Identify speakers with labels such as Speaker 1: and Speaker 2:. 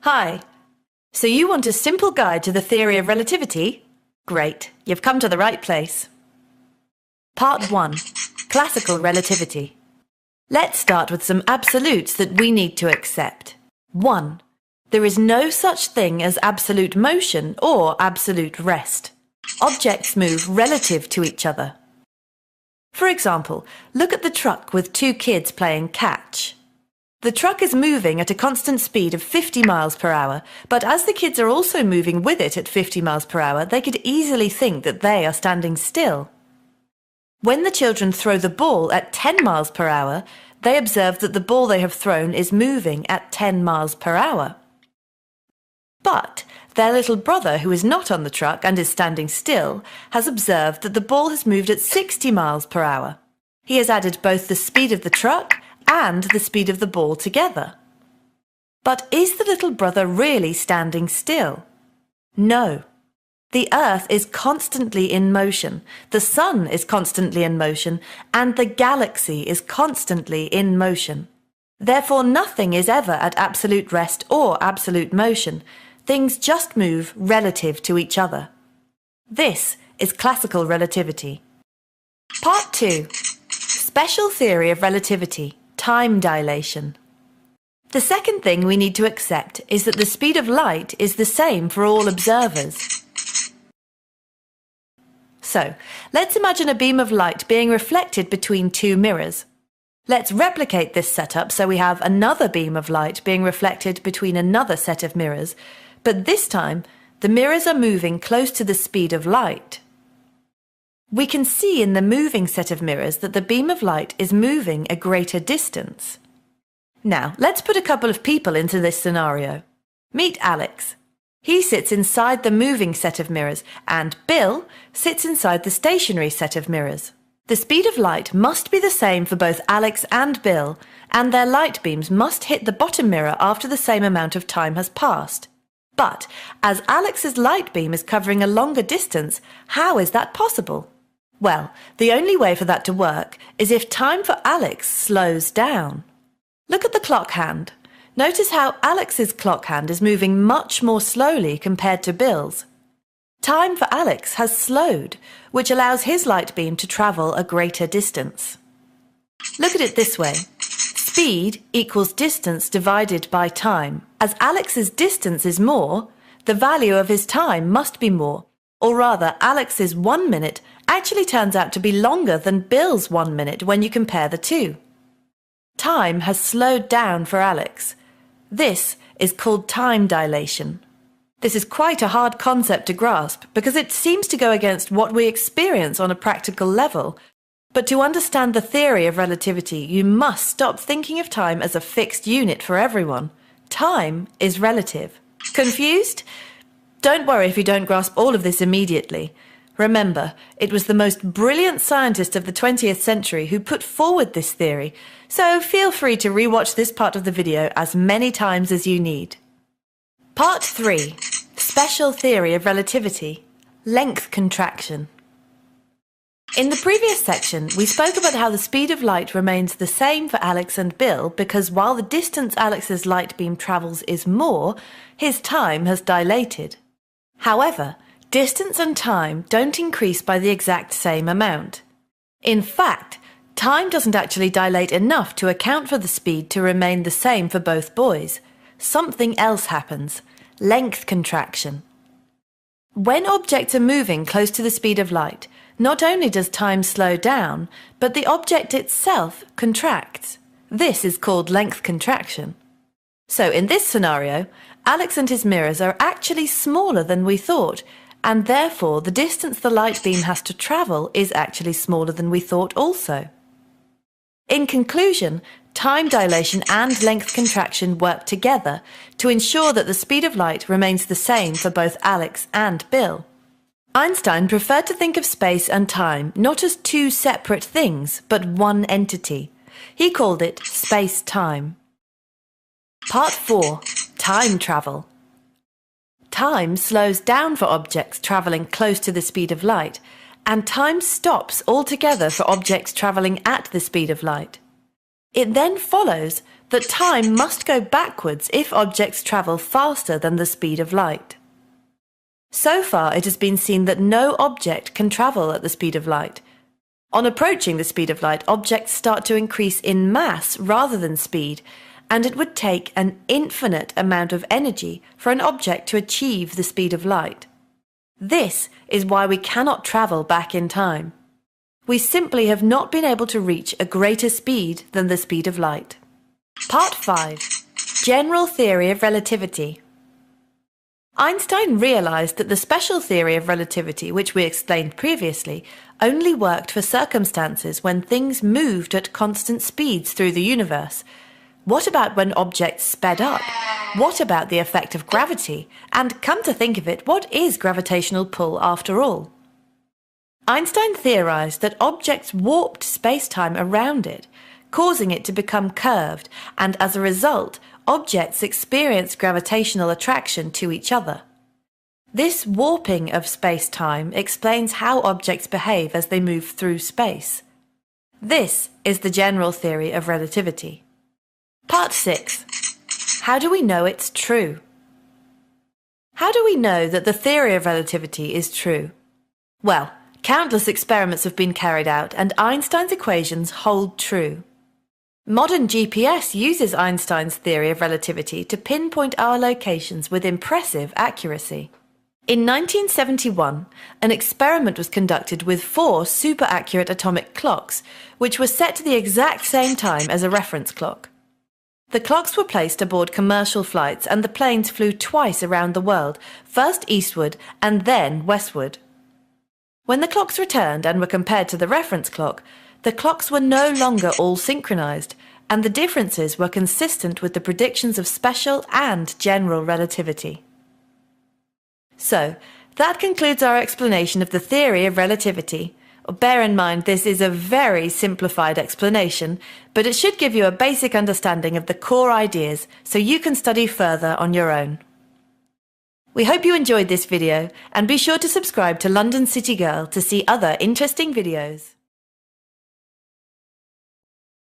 Speaker 1: Hi. So you want a simple guide to the theory of relativity? Great, you've come to the right place. Part 1. Classical relativity. Let's start with some absolutes that we need to accept. 1. There is no such thing as absolute motion or absolute rest. Objects move relative to each other. For example, look at the truck with two kids playing catch. The truck is moving at a constant speed of 50 miles per hour, but as the kids are also moving with it at 50 miles per hour, they could easily think that they are standing still. When the children throw the ball at 10 miles per hour, they observe that the ball they have thrown is moving at 10 miles per hour. But their little brother, who is not on the truck and is standing still, has observed that the ball has moved at 60 miles per hour. He has added both the speed of the truck and the speed of the ball together. But is the little brother really standing still? No. The Earth is constantly in motion, the Sun is constantly in motion, and the galaxy is constantly in motion. Therefore, nothing is ever at absolute rest or absolute motion. Things just move relative to each other. This is classical relativity. Part 2. Special theory of relativity. Time dilation. The second thing we need to accept is that the speed of light is the same for all observers. So, let's imagine a beam of light being reflected between two mirrors. Let's replicate this setup so we have another beam of light being reflected between another set of mirrors, but this time the mirrors are moving close to the speed of light. We can see in the moving set of mirrors that the beam of light is moving a greater distance. Now, let's put a couple of people into this scenario. Meet Alex. He sits inside the moving set of mirrors, and Bill sits inside the stationary set of mirrors. The speed of light must be the same for both Alex and Bill, and their light beams must hit the bottom mirror after the same amount of time has passed. But, as Alex's light beam is covering a longer distance, how is that possible? Well, the only way for that to work is if time for Alex slows down. Look at the clock hand. Notice how Alex's clock hand is moving much more slowly compared to Bill's. Time for Alex has slowed, which allows his light beam to travel a greater distance. Look at it this way. Speed equals distance divided by time. As Alex's distance is more, the value of his time must be more, or rather Alex's 1 minute actually turns out to be longer than Bill's 1 minute when you compare the two. Time has slowed down for Alex. This is called time dilation. This is quite a hard concept to grasp because it seems to go against what we experience on a practical level. But to understand the theory of relativity, you must stop thinking of time as a fixed unit for everyone. Time is relative. Confused? Don't worry if you don't grasp all of this immediately. Remember, it was the most brilliant scientist of the 20th century who put forward this theory, so feel free to rewatch this part of the video as many times as you need. Part 3. Special theory of relativity. Length contraction. In the previous section, we spoke about how the speed of light remains the same for Alex and Bill because while the distance Alex's light beam travels is more, his time has dilated. However, distance and time don't increase by the exact same amount. In fact, time doesn't actually dilate enough to account for the speed to remain the same for both boys. Something else happens: length contraction. When objects are moving close to the speed of light, not only does time slow down, but the object itself contracts. This is called length contraction. So in this scenario, Alex and his mirrors are actually smaller than we thought, and therefore the distance the light beam has to travel is actually smaller than we thought also. In conclusion, time dilation and length contraction work together to ensure that the speed of light remains the same for both Alex and Bill. Einstein preferred to think of space and time not as two separate things, but one entity. He called it space-time. Part 4. Time travel. Time slows down for objects travelling close to the speed of light, and time stops altogether for objects travelling at the speed of light. It then follows that time must go backwards if objects travel faster than the speed of light. So far, it has been seen that no object can travel at the speed of light. On approaching the speed of light, objects start to increase in mass rather than speed, and it would take an infinite amount of energy for an object to achieve the speed of light. This is why we cannot travel back in time. We simply have not been able to reach a greater speed than the speed of light. Part 5. General Theory of Relativity. Einstein realized that the special theory of relativity, which we explained previously, only worked for circumstances when things moved at constant speeds through the universe. What about when objects sped up? What about the effect of gravity? And come to think of it, what is gravitational pull after all? Einstein theorized that objects warped space-time around it, causing it to become curved, and as a result, objects experienced gravitational attraction to each other. This warping of space-time explains how objects behave as they move through space. This is the general theory of relativity. Part 6. How do we know it's true? How do we know that the theory of relativity is true? Well, countless experiments have been carried out, and Einstein's equations hold true. Modern GPS uses Einstein's theory of relativity to pinpoint our locations with impressive accuracy. In 1971, an experiment was conducted with 4 super-accurate atomic clocks, which were set to the exact same time as a reference clock. The clocks were placed aboard commercial flights, and the planes flew twice around the world, first eastward and then westward. When the clocks returned and were compared to the reference clock, the clocks were no longer all synchronized, and the differences were consistent with the predictions of special and general relativity. So, that concludes our explanation of the theory of relativity. Bear in mind this is a very simplified explanation, but it should give you a basic understanding of the core ideas so you can study further on your own. We hope you enjoyed this video, and be sure to subscribe to London City Girl to see other interesting videos.